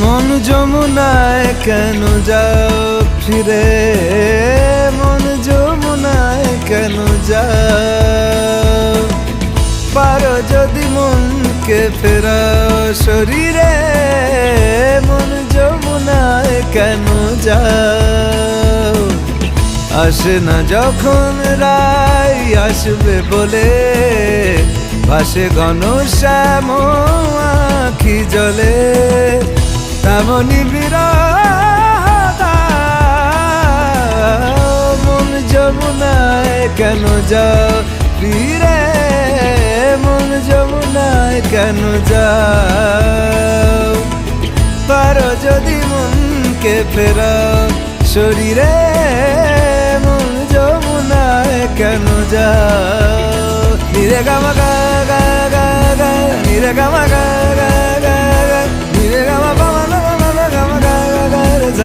মন যমুনায় কেন যাও ফিরে, মন যমুনায় কেন যাও? পারো যদি মনকে ফেরাও শরীরে, মন যমুনায় কেন যাও? আসে না যখন রাই আসবে বলে, ভাসে ঘন শ্যাম আখি জলে, তেমনি বিরহ মন যমুনায় কেন যাও ফিরে, মন যমুনায় কেন যাও? পারো যদি মনকে ফেরাও শরীরে, মন যমুনায় কেন যাও? নিরে গামা গা গা গা, নিরে গামা গা গা।